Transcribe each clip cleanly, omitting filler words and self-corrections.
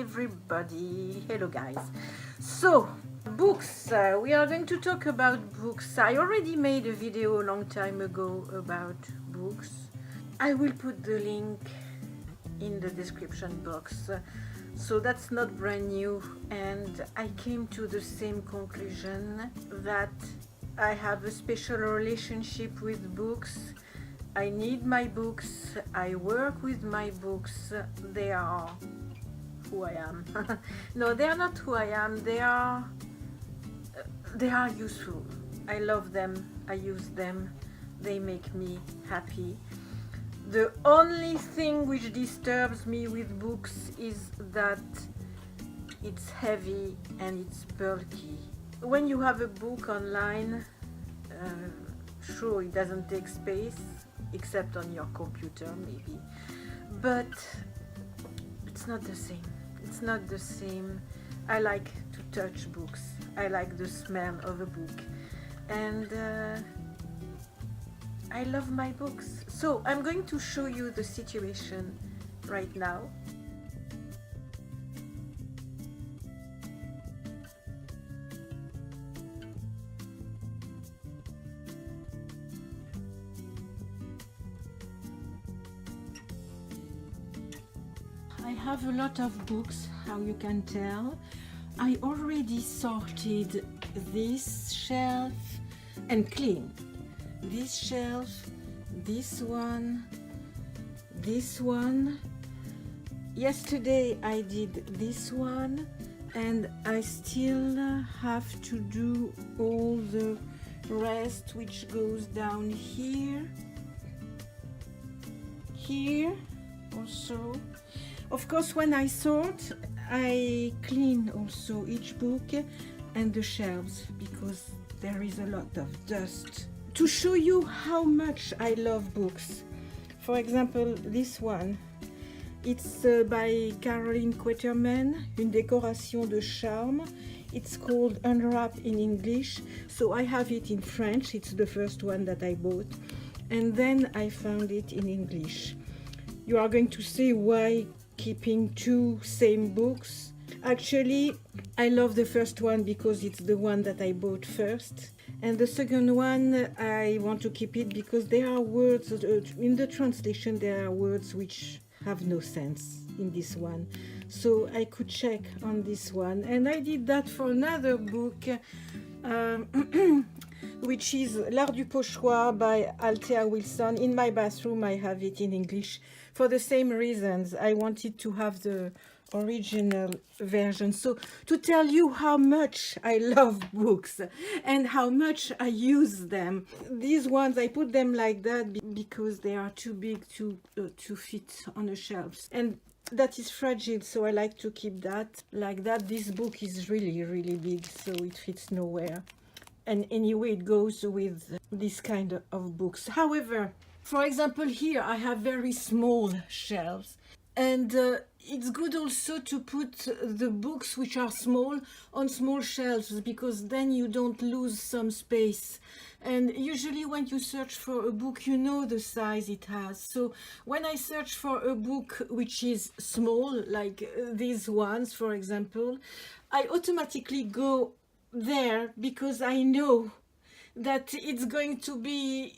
everybody. Hello guys. So books, we are going to talk about books. I already made a video a long time ago about books. I will put the link in the description box, so that's not brand new, and I came to the same conclusion that I have a special relationship with books. I need my books, I work with my books. They are who I am. No, they are not who I am. They are useful. I love them, I use them, they make me happy. The only thing which disturbs me with books is that it's heavy and it's bulky. When you have a book online, sure, it doesn't take space, except on your computer maybe, but it's not the same. It's not the same. I like to touch books. I like the smell of a book, and I love my books. So I'm going to show you the situation right now. I have a lot of books, how you can tell. I already sorted this shelf and cleaned this shelf, this one. Yesterday I did this one, and I still have to do all the rest, which goes down here also. Of course, when I sort, I clean also each book and the shelves, because there is a lot of dust. To show you how much I love books, for example, this one, it's by Caroline Quaterman, Une décoration de charme. It's called Unwrap in English, so I have it in French. It's the first one that I bought, and then I found it in English. You are going to say, why keeping two same books? Actually, I love the first one because it's the one that I bought first, and the second one I want to keep it because there are words in the translation, there are words which have no sense in this one, so I could check on this one. And I did that for another book, which is L'Art du Pochoir by Althea Wilson. In my bathroom I have it in English for the same reasons. I wanted to have the original version. So to tell you how much I love books and how much I use them. These ones, I put them like that because they are too big to fit on the shelves, and that is fragile, so I like to keep that like that. This book is really big, so it fits nowhere, and anyway it goes with this kind of books. However, for example, here I have very small shelves, and it's good also to put the books which are small on small shelves, because then you don't lose some space. And usually when you search for a book, you know the size it has. So when I search for a book which is small, like these ones for example, I automatically go there because I know that it's going to be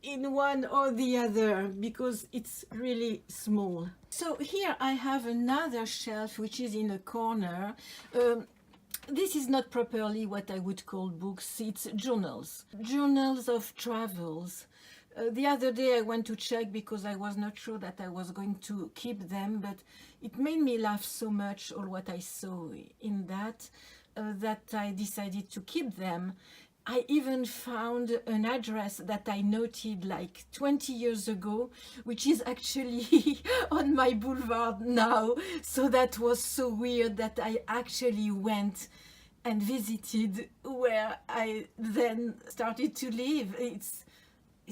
in one or the other because it's really small. So here I have another shelf which is in a corner. This is not properly what I would call books, it's journals of travels. The other day I went to check because I was not sure that I was going to keep them, but it made me laugh so much, all what I saw in that, that I decided to keep them. I even found an address that I noted like 20 years ago, which is actually on my boulevard now. So that was so weird that I actually went and visited where I then started to live. It's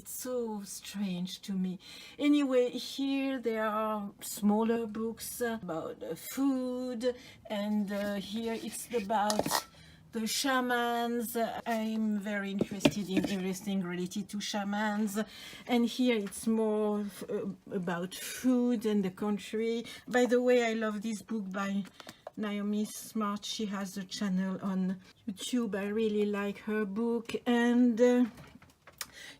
so strange to me. Anyway, here there are smaller books about food, and here it's about the shamans. I'm very interested in everything related to shamans, and here it's more about food and the country. By the way, I love this book by Naomi Smart. She has a channel on YouTube. I really like her book. And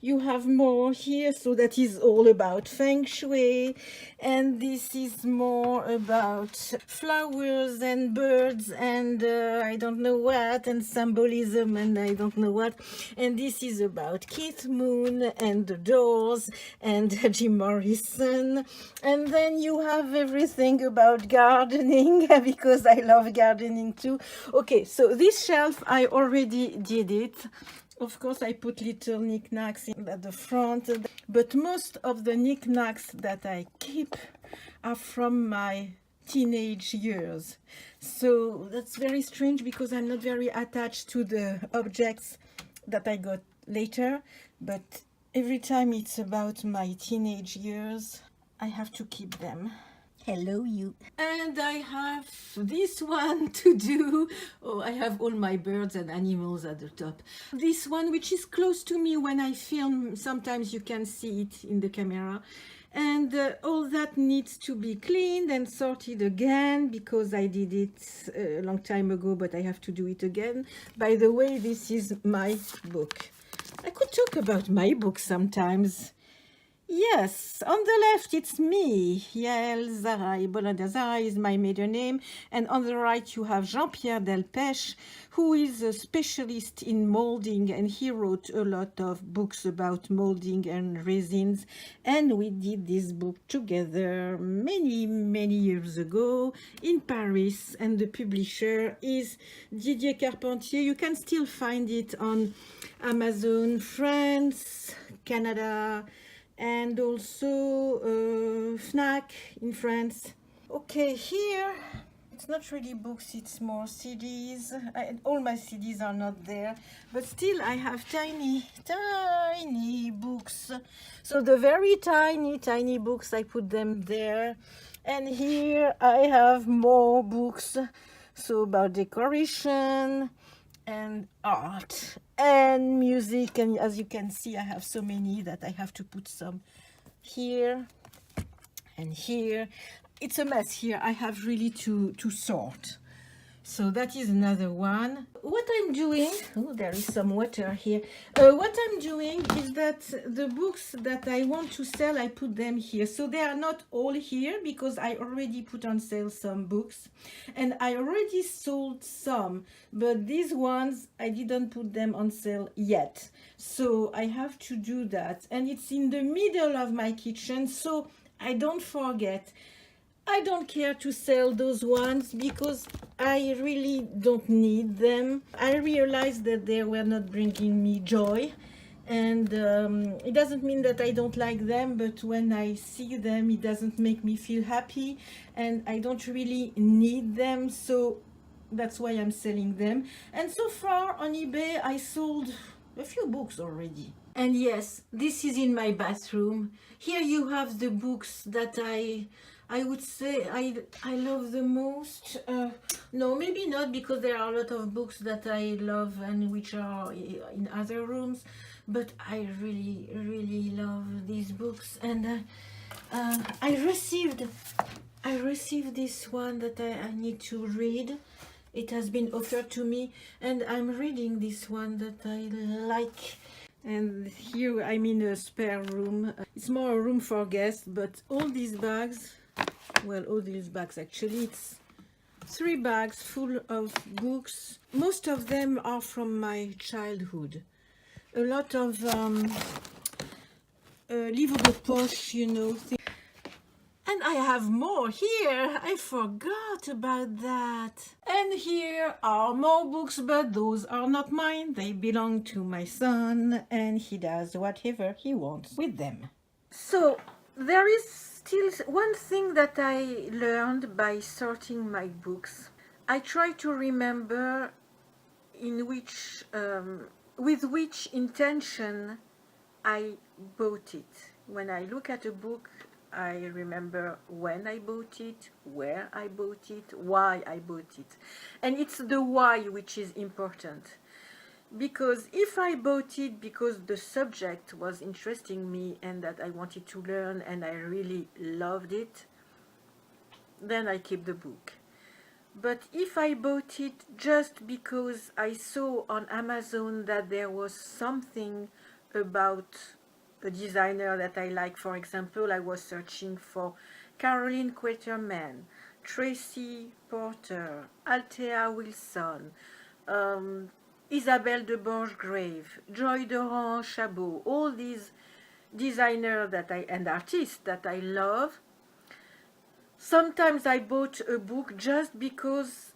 you have more here, so that is all about feng shui, and this is more about flowers and birds and I don't know what, and symbolism and I don't know what. And this is about Keith Moon and the Doors and Jim Morrison. And then you have everything about gardening because I love gardening too. Okay, so this shelf I already did it. Of course, I put little knickknacks at the front, but most of the knickknacks that I keep are from my teenage years. So that's very strange because I'm not very attached to the objects that I got later, but every time it's about my teenage years, I have to keep them. Hello, you. And I have this one to do. Oh, I have all my birds and animals at the top. This one, which is close to me when I film, sometimes you can see it in the camera. And all that needs to be cleaned and sorted again because I did it a long time ago, but I have to do it again. By the way, this is my book. I could talk about my book sometimes. Yes, on the left it's me, Yael Zarai. Bolender. Zarai is my maiden name, and on the right you have Jean-Pierre Delpech, who is a specialist in molding, and he wrote a lot of books about molding and resins, and we did this book together many years ago in Paris, and the publisher is Didier Carpentier. You can still find it on Amazon France, Canada, and also Fnac in France. Okay, here it's not really books, it's more CDs. All my CDs are not there, but still I have tiny books. So the very tiny books, I put them there. And here I have more books, so about decoration and art and music. And as you can see, I have so many that I have to put some here and here. It's a mess here. I have really to sort. So that is another one. What I'm doing, oh, there is some water here. What I'm doing is that the books that I want to sell, I put them here. So they are not all here because I already put on sale some books. And I already sold some, but these ones, I didn't put them on sale yet. So I have to do that. And it's in the middle of my kitchen, so I don't forget. I don't care to sell those ones because I really don't need them. I realized that they were not bringing me joy, and it doesn't mean that I don't like them, but when I see them, it doesn't make me feel happy, and I don't really need them, so that's why I'm selling them. And so far on eBay, I sold a few books already. And yes, this is in my bathroom. Here you have the books that I would say I love the most. No, maybe not, because there are a lot of books that I love and which are in other rooms, but I really love these books. And I received this one that I need to read. It has been offered to me, and I'm reading this one that I like. And here I'm in a spare room. It's more a room for guests, but all these bags, well, all these bags actually, it's 3 bags full of books. Most of them are from my childhood. A lot of livres de poche, you know. And I have more here. I forgot about that. And here are more books, but those are not mine. They belong to my son, and he does whatever he wants with them. So there is still one thing that I learned by sorting my books. I try to remember in which, with which intention I bought it. When I look at a book, I remember when I bought it, where I bought it, why I bought it. And it's the why which is important. Because if I bought it because the subject was interesting me and that I wanted to learn and I really loved it, then I keep the book. But if I bought it just because I saw on Amazon that there was something about a designer that I like, for example, I was searching for Caroline Quaterman, Tracy Porter, Althea Wilson, um, Isabelle de Borchgrave, Joy de Chabot, all these designers that and artists that I love. Sometimes I bought a book just because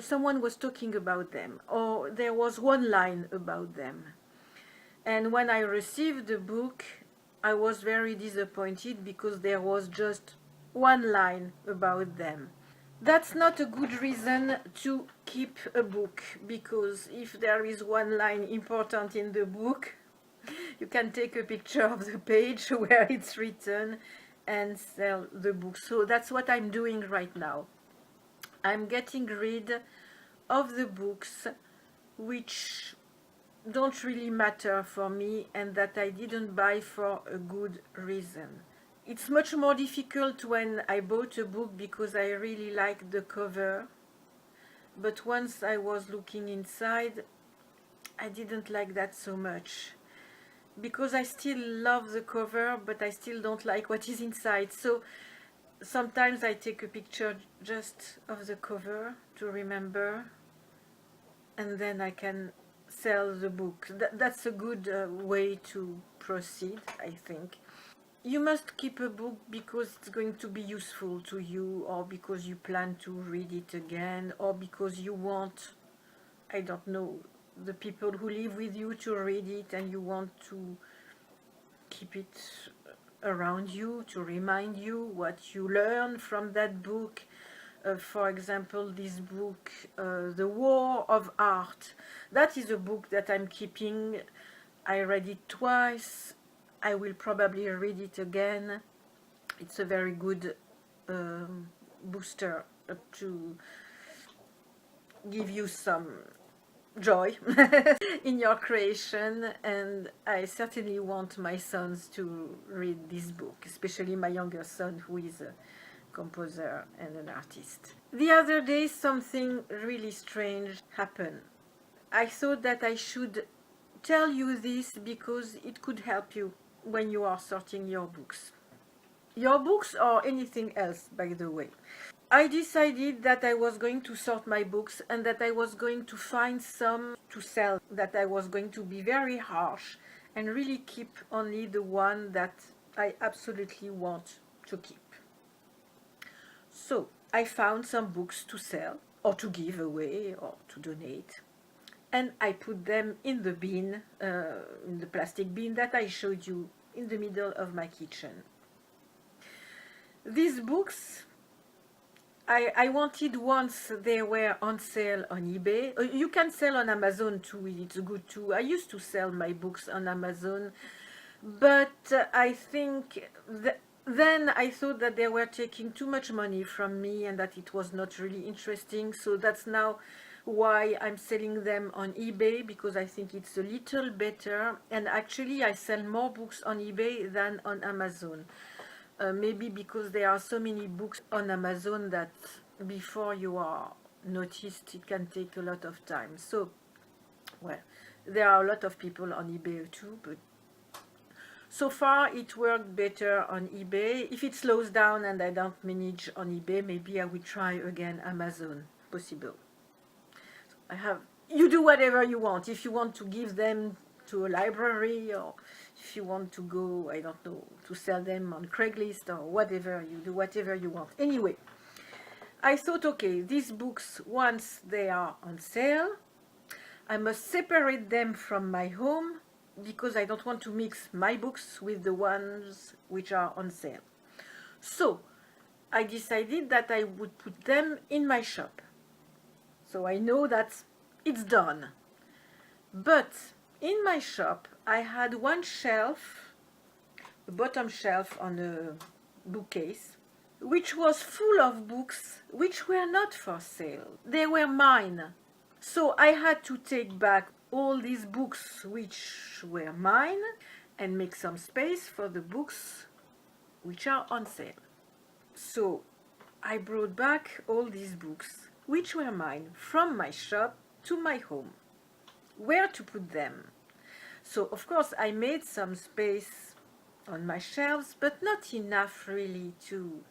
someone was talking about them, or there was one line about them. And when I received the book, I was very disappointed because there was just one line about them. That's not a good reason to keep a book, because if there is one line important in the book, you can take a picture of the page where it's written and sell the book. So that's what I'm doing right now. I'm getting rid of the books which don't really matter for me and that I didn't buy for a good reason. It's much more difficult when I bought a book because I really liked the cover, but once I was looking inside, I didn't like that so much, because I still love the cover, but I still don't like what is inside. So sometimes I take a picture just of the cover to remember, and then I can sell the book. That's a good way to proceed, I think. You must keep a book because it's going to be useful to you, or because you plan to read it again, or because you want, I don't know, the people who live with you to read it, and you want to keep it around you to remind you what you learned from that book. For example, this book, The War of Art, that is a book that I'm keeping. I read it twice. I will probably read it again. It's a very good booster to give you some joy in your creation, and I certainly want my sons to read this book, especially my younger son, who is a composer and an artist. The other day something really strange happened. I thought that I should tell you this because it could help you when you are sorting your books. Your books or anything else, by the way. I decided that I was going to sort my books and that I was going to find some to sell, that I was going to be very harsh and really keep only the one that I absolutely want to keep. So I found some books to sell or to give away or to donate, and I put them in the bin, in the plastic bin that I showed you in the middle of my kitchen. These books I wanted once they were on sale on eBay. You can sell on Amazon too, it's good too. I used to sell my books on Amazon, but I think then I thought that they were taking too much money from me and that it was not really interesting. So that's now why I'm selling them on eBay, because I think it's a little better. And actually I sell more books on eBay than on Amazon. Maybe because there are so many books on Amazon that before you are noticed, it can take a lot of time. So, well, there are a lot of people on eBay too, but so far it worked better on eBay. If it slows down and I don't manage on eBay, maybe I will try again Amazon, possible. You do whatever you want. If you want to give them to a library, or if you want to go, I don't know, to sell them on Craigslist or whatever, you do whatever you want. Anyway, I thought, okay, these books, once they are on sale, I must separate them from my home because I don't want to mix my books with the ones which are on sale. So I decided that I would put them in my shop. So I know that it's done. But in my shop, I had one shelf a bottom shelf on a bookcase, which was full of books which were not for sale. They were mine. So I had to take back all these books which were mine and make some space for the books which are on sale. So I brought back all these books which were mine from my shop to my home. Where to put them? So of course I made some space on my shelves, but not enough really to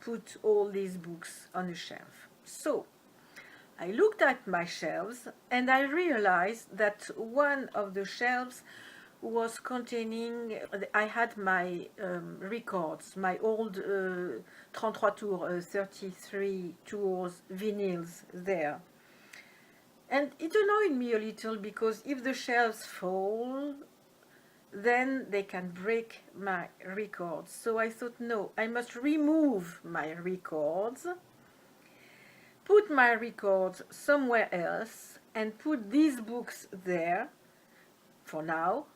put all these books on a shelf. So I looked at my shelves and I realized that one of the shelves was containing, I had my records, my old 33 tours, 33 tours vinyls there. And it annoyed me a little because if the shelves fall, then they can break my records. So I thought, no, I must remove my records, put my records somewhere else, and put these books there for now.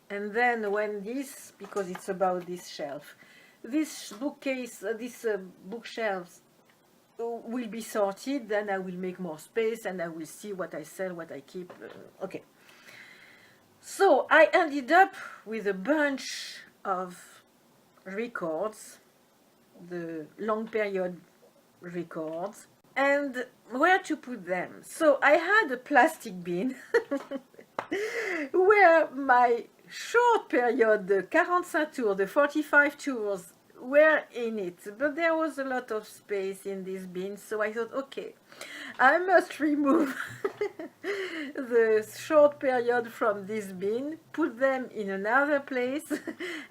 And then when this, because it's about this shelf, this bookcase, these bookshelves will be sorted, then I will make more space and I will see what I sell, what I keep. Okay. So I ended up with a bunch of records, the long period records, and where to put them. So I had a plastic bin where my short period, the 45 tours, the 45 tours were in it, but there was a lot of space in this bin, so I thought, okay, I must remove the short period from this bin, put them in another place,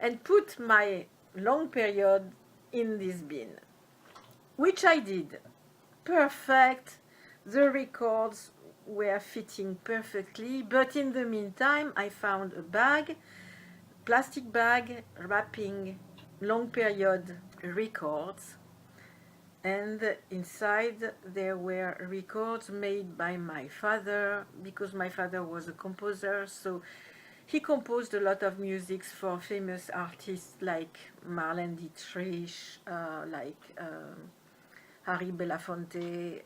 and put my long period in this bin, which I did. Perfect. The records were fitting perfectly, but in the meantime I found a bag, plastic bag wrapping long period records, and inside there were records made by my father, because my father was a composer, so he composed a lot of music for famous artists like Marlene Dietrich, Harry Belafonte,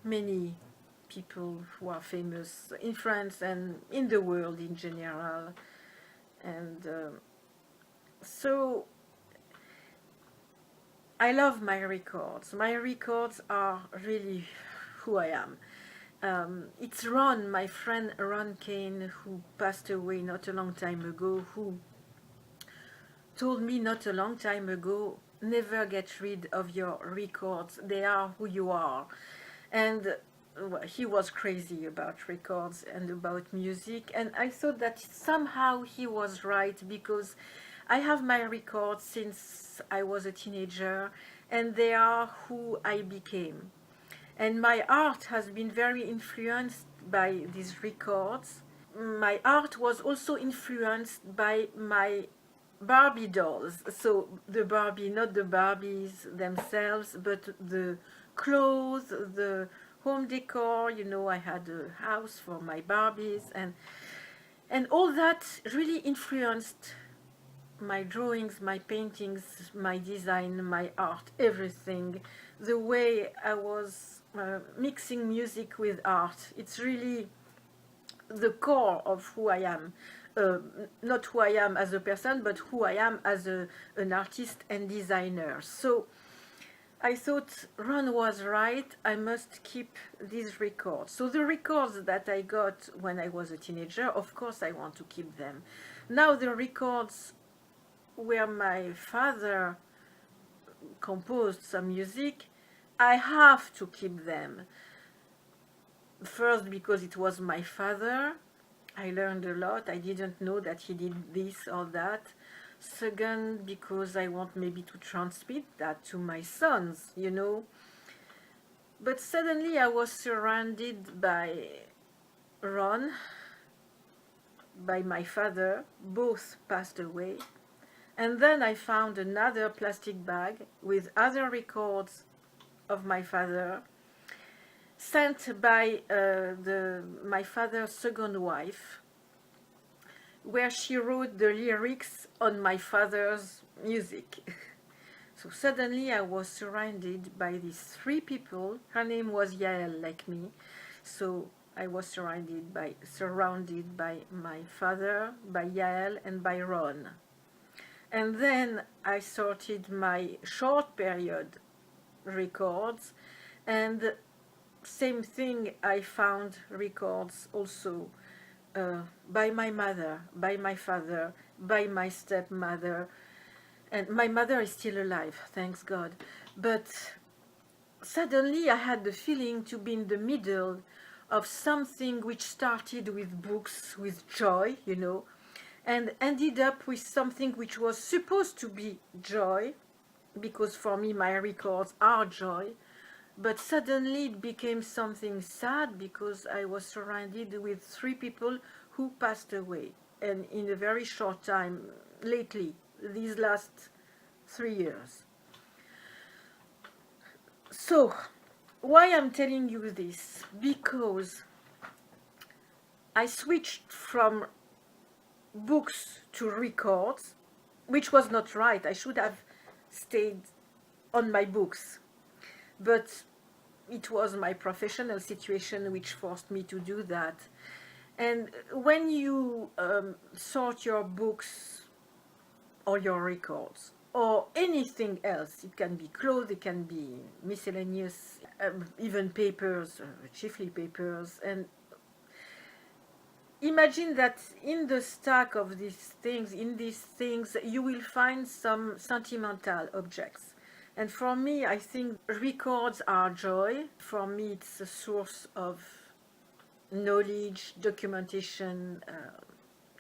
many people who are famous in France and in the world in general. And so I love my records. My records are really who I am. It's Ron, my friend Ron Kane, who passed away not a long time ago, who told me not a long time ago, never get rid of your records. They are who you are. And he was crazy about records and about music, and I thought that somehow he was right, because I have my records since I was a teenager, and they are who I became. And my art has been very influenced by these records. My art was also influenced by my Barbie dolls. So the Barbie, not the Barbies themselves, but the clothes, the home decor. You know, I had a house for my Barbies, and all that really influenced my drawings, my paintings, my design, my art, everything. The way I was mixing music with art, it's really the core of who I am. Not who I am as a person, but who I am as an artist and designer. So I thought Ron was right, I must keep these records. So the records that I got when I was a teenager, of course I want to keep them. Now the records where my father composed some music, I have to keep them. First, because it was my father. I learned a lot. I didn't know that he did this or that. Second, because I want maybe to transmit that to my sons, you know. But suddenly I was surrounded by Ron, by my father. Both passed away. And then I found another plastic bag with other records of my father, sent by my father's second wife, where she wrote the lyrics on my father's music. So suddenly I was surrounded by these three people. Her name was Yael, like me. So I was surrounded by my father, by Yael, and by Ron. And then I sorted my short period records, and same thing, I found records also by my mother, by my father, by my stepmother, and my mother is still alive, thanks God. But suddenly I had the feeling to be in the middle of something which started with books, with joy, you know, and ended up with something which was supposed to be joy, because for me my records are joy, but suddenly it became something sad because I was surrounded with three people who passed away, and in a very short time, lately, these last 3 years. So, why I'm telling you this? Because I switched from books to records, which was not right. I should have stayed on my books. But it was my professional situation which forced me to do that. And when you sort your books or your records or anything else, it can be clothes, it can be miscellaneous, even papers, chiefly papers, and imagine that in the stack of these things, in these things, you will find some sentimental objects. And for me, I think records are joy. For me, it's a source of knowledge, documentation,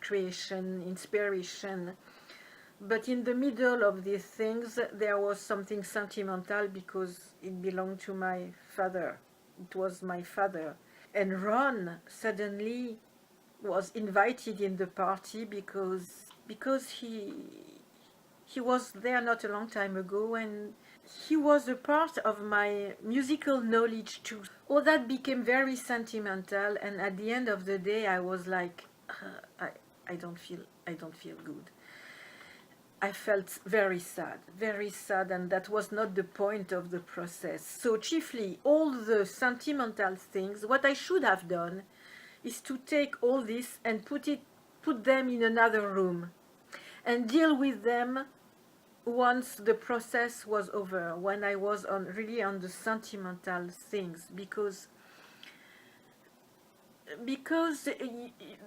creation, inspiration. But in the middle of these things, there was something sentimental because it belonged to my father. It was my father. And Ron suddenly was invited in the party because he was there not a long time ago, and he was a part of my musical knowledge too. All that became very sentimental, and at the end of the day I was like, I don't feel good. I felt very sad, and that was not the point of the process. So chiefly all the sentimental things, what I should have done is to take all this and put them in another room and deal with them once the process was over, when I was really on the sentimental things, because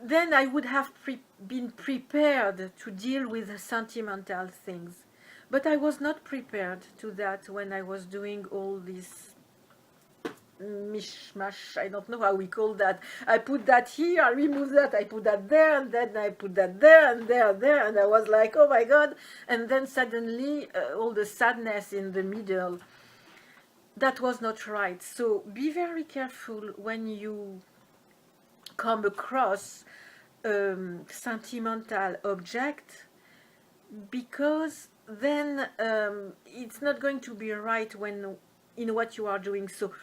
then I would have been prepared to deal with the sentimental things. But I was not prepared to that when I was doing all this mishmash, I don't know how we call that. I put that here, I remove that, I put that there, and then I put that there, and there, and I was like, oh my God. And then suddenly, all the sadness in the middle, that was not right. So be very careful when you come across sentimental object, because then it's not going to be right when in what you are doing. So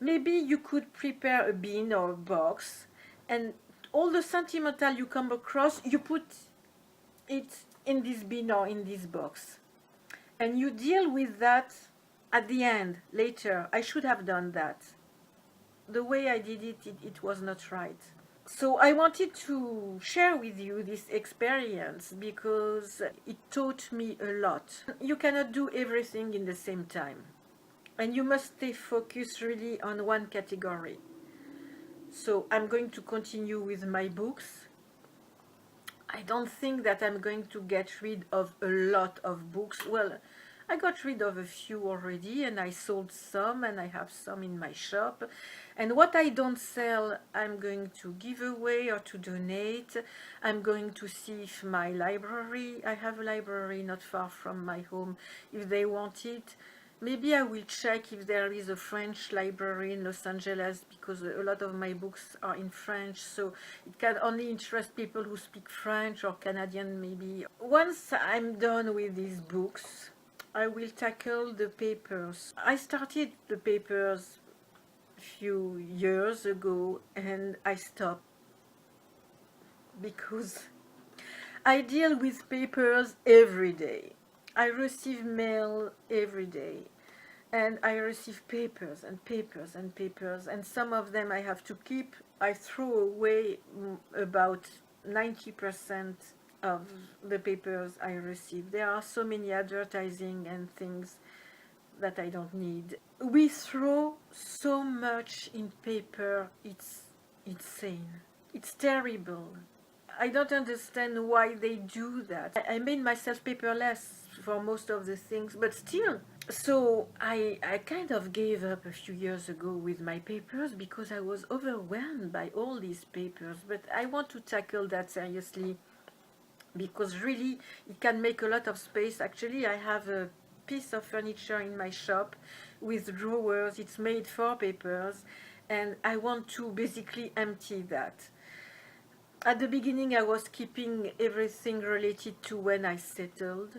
maybe you could prepare a bin or a box, and all the sentimental you come across, you put it in this bin or in this box, and you deal with that at the end, later. I should have done that. The way I did it, it was not right. So I wanted to share with you this experience because it taught me a lot. You cannot do everything in the same time, and you must stay focused really on one category. So I'm going to continue with my books. I don't think that I'm going to get rid of a lot of books. Well, I got rid of a few already, and I sold some, and I have some in my shop. And what I don't sell, I'm going to give away or to donate. I'm going to see if my library, I have a library not far from my home, if they want it. Maybe I will check if there is a French library in Los Angeles, because a lot of my books are in French, so it can only interest people who speak French or Canadian maybe. Once I'm done with these books, I will tackle the papers. I started the papers a few years ago and I stopped because I deal with papers every day. I receive mail every day. And I receive papers and papers and papers, and some of them I have to keep. I throw away about 90% of the papers I receive. There are so many advertising and things that I don't need. We throw so much in paper, it's insane. It's terrible. I don't understand why they do that. I made myself paperless for most of the things, but still. So I kind of gave up a few years ago with my papers because I was overwhelmed by all these papers. But I want to tackle that seriously because really it can make a lot of space. Actually, I have a piece of furniture in my shop with drawers. It's made for papers, and I want to basically empty that. At the beginning, I was keeping everything related to when I settled,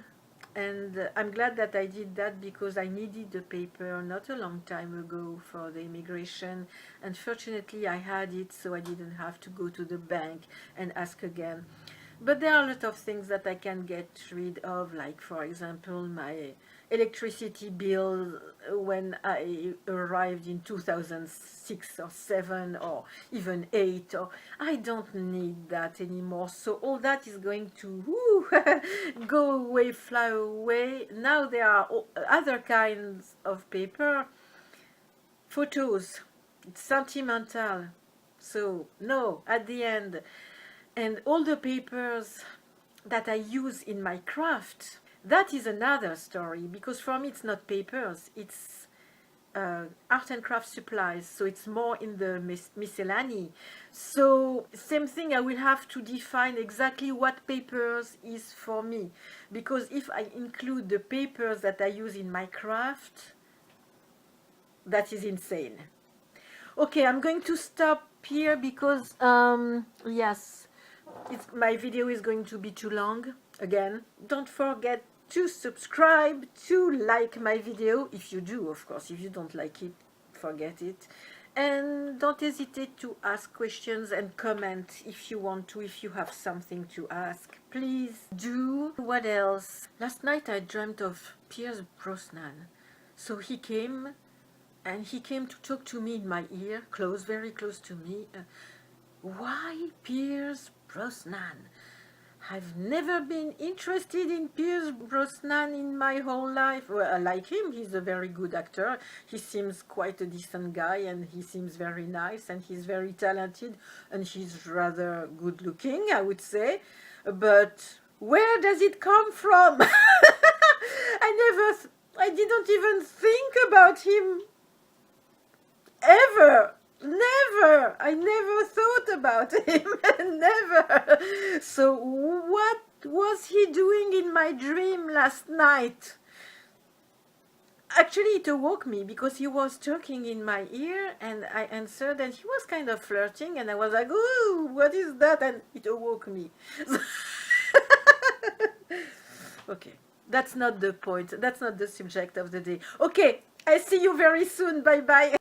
and I'm glad that I did that because I needed the paper not a long time ago for the immigration. Unfortunately, I had it, so I didn't have to go to the bank and ask again. But there are a lot of things that I can get rid of, like, for example, my electricity bill when I arrived in 2006 or 7 or even 8. Or I don't need that anymore. So all that is going to go away, fly away. Now there are other kinds of paper. Photos. It's sentimental. So no, at the end. And all the papers that I use in my craft, that is another story, because for me it's not papers, it's art and craft supplies, so it's more in the miscellany. So same thing, I will have to define exactly what papers is for me, because if I include the papers that I use in my craft, that is insane. Okay, I'm going to stop here because yes, my video is going to be too long. Again, don't forget to subscribe, to like my video, if you do, of course. If you don't like it, forget it. And don't hesitate to ask questions and comment if you want to, if you have something to ask. Please do. What else? Last night I dreamt of Pierce Brosnan. So he came, and he came to talk to me in my ear, close, very close to me. Why Pierce Brosnan? I've never been interested in Pierce Brosnan in my whole life. Well, I like him. He's a very good actor. He seems quite a decent guy, and he seems very nice, and he's very talented, and he's rather good looking, I would say. But where does it come from? I didn't even think about him ever. Never. I never thought about him. Never. So what was he doing in my dream last night? Actually, it awoke me because he was talking in my ear, and I answered, and he was kind of flirting, and I was like, ooh, what is that? And it awoke me. Okay, that's not the point. That's not the subject of the day. Okay, I see you very soon. Bye bye.